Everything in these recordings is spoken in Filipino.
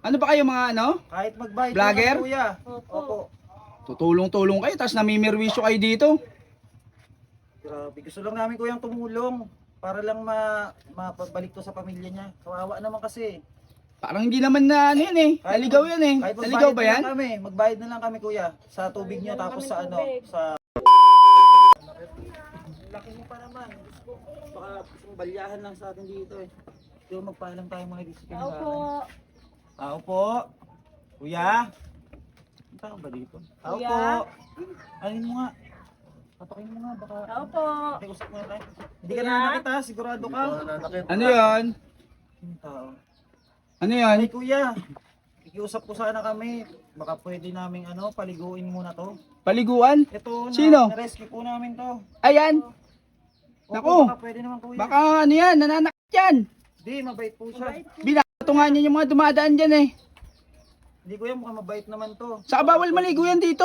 Ano ba kayo mga ano? Kahit magbayad Vlogger? naman, kuya. Opo. Opo. Tutulong-tulong kayo tapos namimirwisyo kayo dito. Grabe. Gusto lang namin kuyang tumulong para lang mapabalik to sa pamilya niya. Kawawa naman kasi. Parang hindi naman na ano yan eh. Naligaw yan eh. Kahit Naligaw ba magbayad na yan? lang kami. Magbayad na lang kami, kuya. Sa tubig niyo tapos sa ano, sa laki mo pa naman. Gusto ko, baka isang balyahan lang sa atin dito eh. Pero magpaalam tayo mga disiplina. Tao po. Tao po. Kuya. Ang tao ba dito? Tao Kuya? po. Alin mo nga. Patakin mo nga baka. Tao po. Usap mo na tayo. Hindi ka Kuya? nanakit ha, sigurado ka. Ano yan? Yung tao. Ano yan? Ay kuya. Ikiusap ko sana kami. Baka pwede naming ano, paliguin muna to. Paliguan? Ito, Sino? na-rescue po namin to. Ayan. Opo, Naku. baka pwede naman kuya. Baka ano yan, nananakit yan. Hindi, mabait po siya. Binatungan niya yung mga dumadaan dyan eh. Hindi kuya, mukhang mabait naman to. Saka bawal maligo yan dito.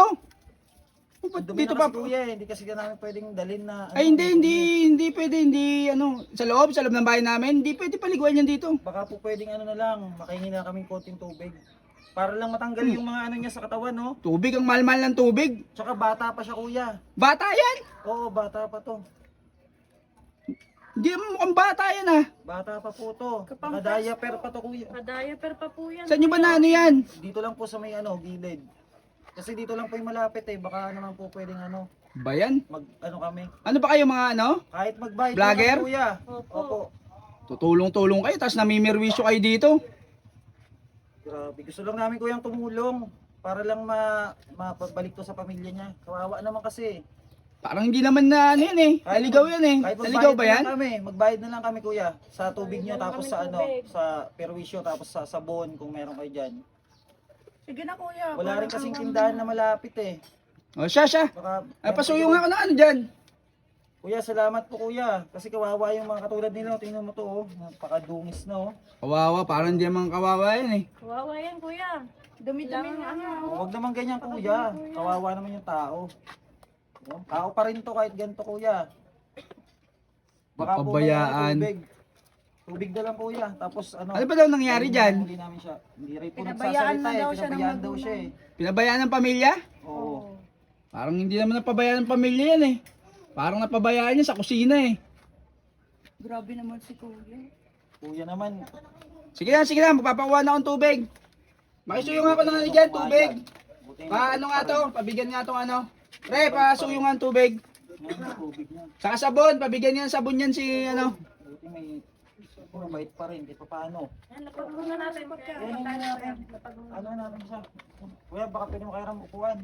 O, ba't Dumi dito na pa? kasi kuya, hindi kasi namin pwedeng dalhin na. Ay hindi pwede, hindi ano, sa loob ng bahay namin, hindi pwede paliguan yan dito. Baka po pwedeng ano na lang, makahingi na kaming konting tubig. Para lang matanggal yung mga ano niya sa katawan, no? Tubig, ang mahal-mahal ng tubig. Tsaka bata pa siya kuya. Bata yan. Oo, bata pa to. Hindi mo mukhang bata yan ah. Bata pa po to. Kapang- Naka-diaper pa to kuya. Ka-diaper pa po yan. Saan nyo ba na ano yan? Dito lang po sa may ano, gilid. Kasi dito lang po yung malapit eh. Baka naman po pwedeng ano, Ba yan? mag ano kami. Ano ba kayo mga ano? Kahit magbayad Vlogger? na kuya. Opo. Opo. Tutulong-tulong kayo tapos namimirwisyo kayo dito. Grabe. Gusto lang namin kuyang tumulong para lang mapabalik to sa pamilya niya. Kawawa naman kasi. Parang hindi naman na ano yan eh. Naligaw yan eh. Kahit Naligaw magbayad ba na yan? lang kami, magbayad na lang kami kuya sa tubig niyo Bigyan tapos kami sa ano, tubig. sa perwisyo tapos sa sabon kung meron kayo diyan. Sige na kuya. Wala rin kasing tindahan na malapit eh. O siya. Baka Ay pasuyong ako ng ano dyan. Kuya, salamat po kuya. Kasi kawawa yung mga katulad nila. Tingnan mo to oh. Napakadungis na oh. Kawawa, parang hindi naman kawawa yan eh. Kawawa yan kuya. Dumi-dumi ng ano. Huwag naman ganyan kuya. Kawawa naman yung tao. Oh, tao pa rin to kahit ganito kuya. Baka po Napabayaan. may tubig. Tubig na lang kuya. Tapos ano. Ano ba daw nangyari dyan? Hindi namin siya. Hindi rin po Pinabayaan nagsasalita na daw eh. siya ng Pinabayaan daw magulang. siya eh. Pinabayaan ng pamilya? Oo. Parang hindi naman napabayaan ng pamilya yan eh. Parang napabayaan niya sa kusina eh. Grabe naman si kuya. Kuya naman. Sige na, magpapakuha na akong tubig. Makisuyong ako ng ano dyan, tubig. Buti Ano nga to, pabigyan nga tong ano. Pre, pasuyong nga ang tubig. na tubig na. Saka sabon, pabigyan niya ng sabon yan si ano. Buti may mabait pa rin. Di pa paano. Yan, napagmuna natin pagka. Ano namin siya? Kuya, baka pwede makahiram upuan.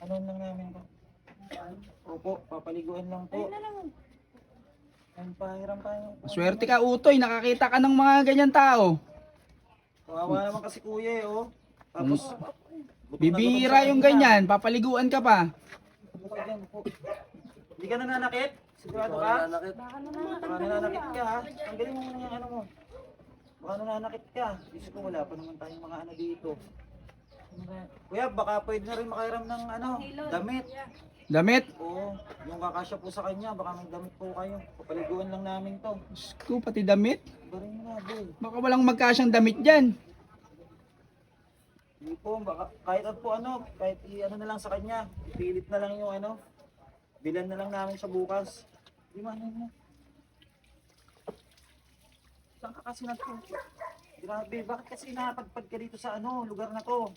Ano lang namin to? Opo, papaliguan lang po. Ayun na lang. Ang pahiram tayo. Swerte ka utoy, nakakita ka ng mga ganyan tao. Kawawa naman kasi kuya eh, oh. Tapos, Bibihira yung ganyan, papaliguan ka pa. Hindi ka nananakit? Sigurado ka? Baka na Baka nananakit ka ha? Tanggalin mo muna yung ano mo. Baka nananakit ka. Isip ko wala pa naman tayong mga ano dito. Kuya, baka pwede na rin makahiram ng ano, damit. Damit? Oo, yung kakasya po sa kanya, baka may damit po kayo. Papaliguan lang namin to. Diyos ko, pati damit. Barin mo na, boy. Baka walang magkasyang damit dyan. Hindi po, baka, kahit ano po ano, kahit i-ano na lang sa kanya, ipilit na lang yung ano, bilan na lang namin sa bukas. Di ba, ano mo? Saan ka kasi nagpunta? Grabe, bakit kasi napadpad ka dito sa ano, lugar na to?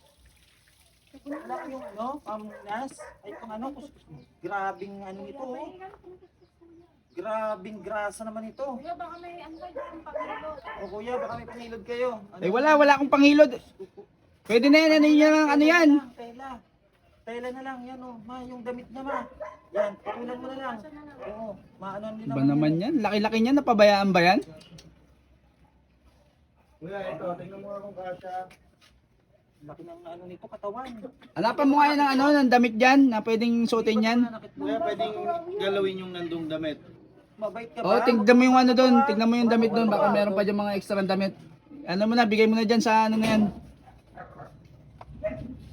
Wala yung ano, pamunas, ay pang ano, grabing ano ito, oh. Grabing grasa naman ito. Kuya, baka may ano kayo dyan, pakilog. O kuya, baka may pangilod kayo. Ano? Eh wala akong panghilod. Pwede na yan, ano yan. Tela. Tela na lang, yan o. Ma, yung damit na ma. Yan, patulan mo na lang. Oo, maano din Ba naman yan? Laki-laki niyan, napabayaan ba yan? Kuya, ito, tingnan mo akong kasha. Laki ng ano nito, katawan. Hanapan mo nga yan ng ano, ng damit dyan, na pwedeng suotin yan. Kuya, pwedeng galawin yung nandung damit. Mabait ka ba? Oo, tignan mo yung ano doon, tignan mo yung damit doon, baka meron pa dyan mga extra damit. Ano mo na, bigay mo na dyan sa ano na yan.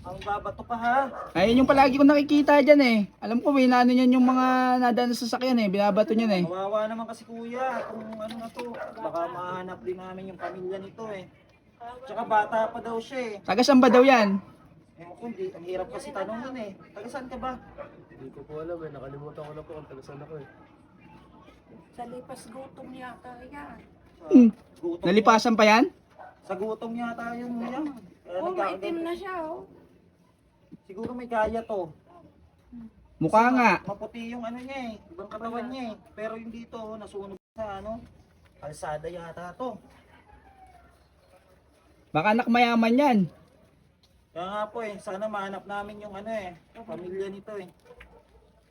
Ang babato pa ha. Ayun yung palagi ko nakikita dyan eh. Alam ko, may naano niyan yung mga nadaan sa sasakyan eh, binabato niyan eh. Kawawa naman kasi kuya, kung ano na to. Baka mahanap din namin yung pamilya nito eh. Tsaka bata pa daw siya eh. Taga saan ba daw yan? Ewan ko, hindi. Ang hirap kasi tanongin eh. Taga saan ka ba? Hindi ko po alam eh. Nakalimutan ko na po kung tagasan ako eh. Sa lipas gutom yata yan. Hmm. Gutom Nalipasan pa yan? Sa gutom yata yun yan. Kaya Oh, nagkakaganto. maitim na siya oh. Siguro may kaya to. Mukha nga. Maputi yung ano niya eh. Ibang katawan niya eh. Pero yung dito, nasunog sa ano. Kalsada yata to. Baka anak mayaman yan. Kaya nga po eh, sana mahanap namin yung ano eh, pamilya nito eh.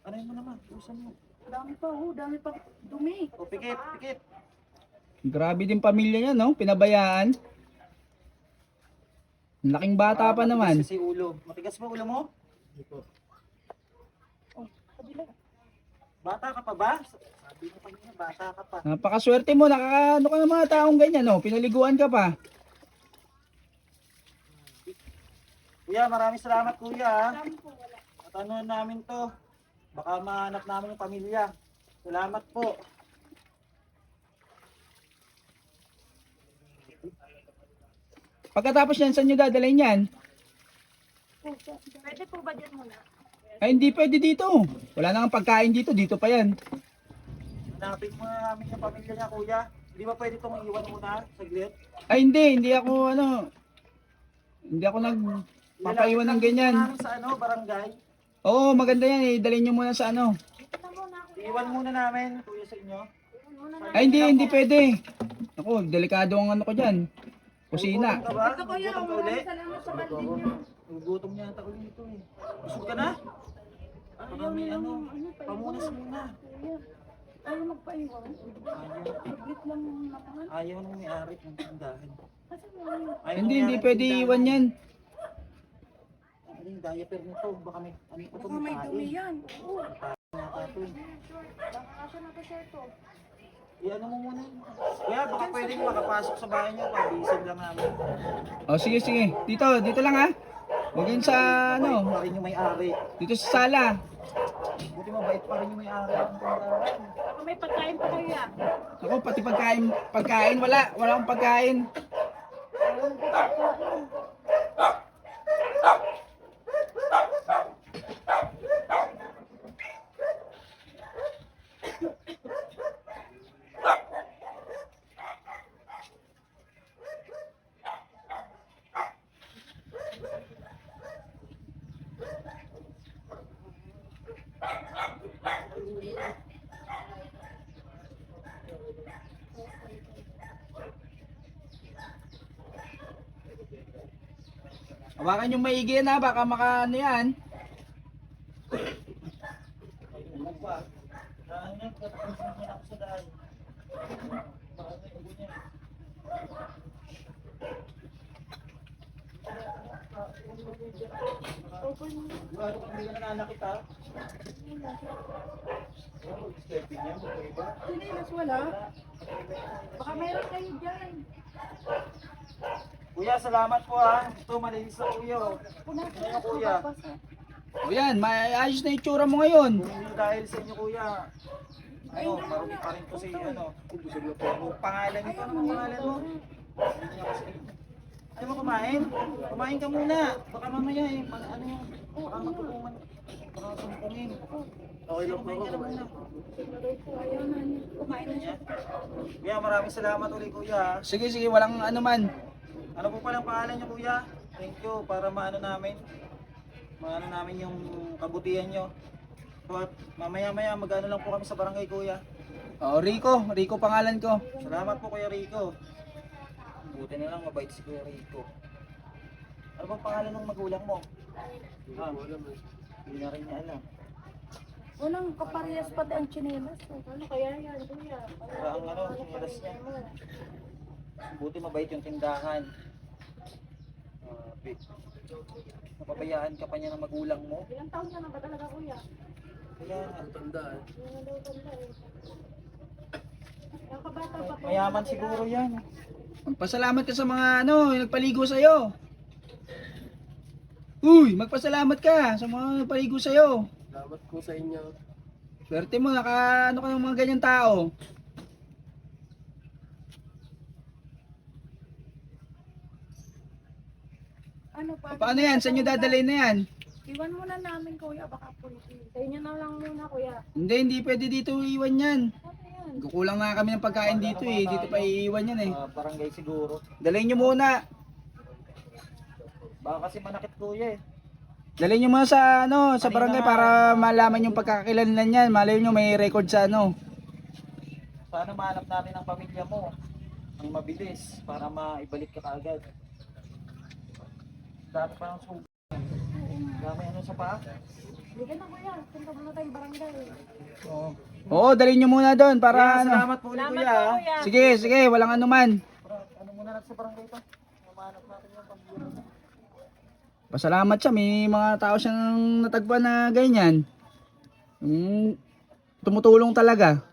Ano yun mo naman? Usan mo. Dami pa oh, dami pa dumi. O, pikit, pikit. Grabe din pamilya niya, no? Pinabayaan. Ang laking bata pa naman. Matigas kasi ulo. Matigas ba ulo mo? Hindi po. Bata ka pa ba? Sabi mo kanina, bata ka pa. Napakaswerte mo, nakakaano ka ng mga taong ganyan, no? Pinaliguan ka pa. Kuya, maraming salamat kuya ha. At ano namin to. Baka mahanap namin yung pamilya. Salamat po. Pagkatapos yan, saan nyo dadalhin yan? Pwede po ba dyan muna? Ay, hindi pwede dito. Wala nang pagkain dito, dito pa yan. Hanapin muna namin yung pamilya niya kuya. Hindi ba pwede itong iwan muna? Saglit. Ay, hindi ako, hindi ako nagpapaiwan ng ganyan. Namin sa ano, barangay. Oo, maganda yan, dalhin nyo muna sa ano. Iwan muna namin kuya sa inyo. Ay, hindi pwede. Ako, delikado ang ano ko dyan. Kusina. Gugutom ka ba? Ito kuya, Gugutom ka uli? maraming salamat sa banding niyo. Gugutom niya ata ulit ito eh. Busog ka na? Baka may ano, pamunas muna. Kuya, ayaw magpaiwan. Saglit lang naman. Ayaw nung may-ari ng tindahan. Kasi mo, Ayaw Hindi nung may-ari ng pwede tindahan. iwan yan. Ano yung diaper nito? Baka may, ano ito baka may dumi yan. Oo. Yata ito eh. Baka kasya na to siya ito. Ano mo muna. Kuya, baka pwedeng makapasok sa bahay niyo. Pag-isip lang namin. O, sige. Dito lang ha. Huwag yun sa, Mabait ano, pa rin yung may-ari. dito sa sala. Buti mabait pa rin yung may-ari ng tindahan. Baka may pagkain pa kuya. Ako, pati pagkain, wala akong pagkain. Hawakan yung maigi yan ha, baka makaano yan. Ano pa? Ano yan? Katapansin niya ako sa daan. Baka may ubo niya. Sigurado kung hindi ka nananakit ha? Stepping niya, magkaiba. Sinilas wala. Baka meron kayo dyan. Kuya, salamat po ha. Ito, malinis na kuya. Oh. Punasan Ano na kuya? O yan, maayos na itsura mo ngayon. Kung hindi dahil sa inyo kuya, ano, marami pa rin to si ano. Ano pangalan nito? Ano pangalan mo? Hindi niya kasi. Ayaw mo kumain? Kumain ka muna. Baka mamaya eh, ano yung, baka magkukuman. Baka sumpungin. Okay lang po Kumain ako ka na kumain. muna. Ayaw na niya. Kumain na siya. Kuya, maraming salamat ulit kuya. Sige, walang ano man. Ano po palang pangalan niyo kuya? Thank you para maano namin yung kabutihan niyo. So, at mamaya mag-ano lang po kami sa barangay kuya. O, Rico pangalan ko. Salamat po kuya Rico. Buti na lang mabait si kuya Rico. Ano bang pangalan ng magulang mo? Hindi ko alam eh. Hindi na rin niya alam. Walang kaparehas pati ang tsinelas. Ano kaya yan kuya? Para ang ano, sinilas niya. Buti mabait yung tindahan. Big. Napabayaan ka pa niya ng magulang mo. Ilang taon ka na ba talaga kuya? Kaya Tanda eh. Ano daw tanda eh. Nakabata pa po. mayaman siguro yan. Magpasalamat ka sa mga yung nagpaligo sa'yo. Uy, magpasalamat ka sa mga nagpaligo sa'yo. Salamat po sa inyo. Swerte mo, ano ka ng mga ganyang tao. Ano pa? Paano yan? Saan nyo dadalhin na yan? Iwan muna namin kuya, baka pwede. Sa inyo na lang muna kuya. Hindi pwede dito iiwan yan. Ano yan? Kukulang nga kami ng pagkain dito eh. Dito pa iiwan yan eh. Barangay siguro. Dalhin nyo muna. Baka kasi manakit kuya eh. Dalhin nyo muna sa ano, sa barangay para malaman yung pagkakakilanlan yan. Malay nyo may record sa ano. Sana mahanap natin ang pamilya mo ang mabilis para maibalik ka kaagad. Dami pa ng sugat. Dami ano sa paa. Hindi ka na kuya, punta muna tayong barangay. Oo. Oo, dalhin nyo muna doon para ano. Salamat po ulit Salamat kuya. po kuya. Sige, walang anuman. Ano muna natin sa barangay ito? Mahanap natin yung pamilya mo. Pasalamat siya, may mga tao siyang natagpuan na ganyan. Tumutulong talaga.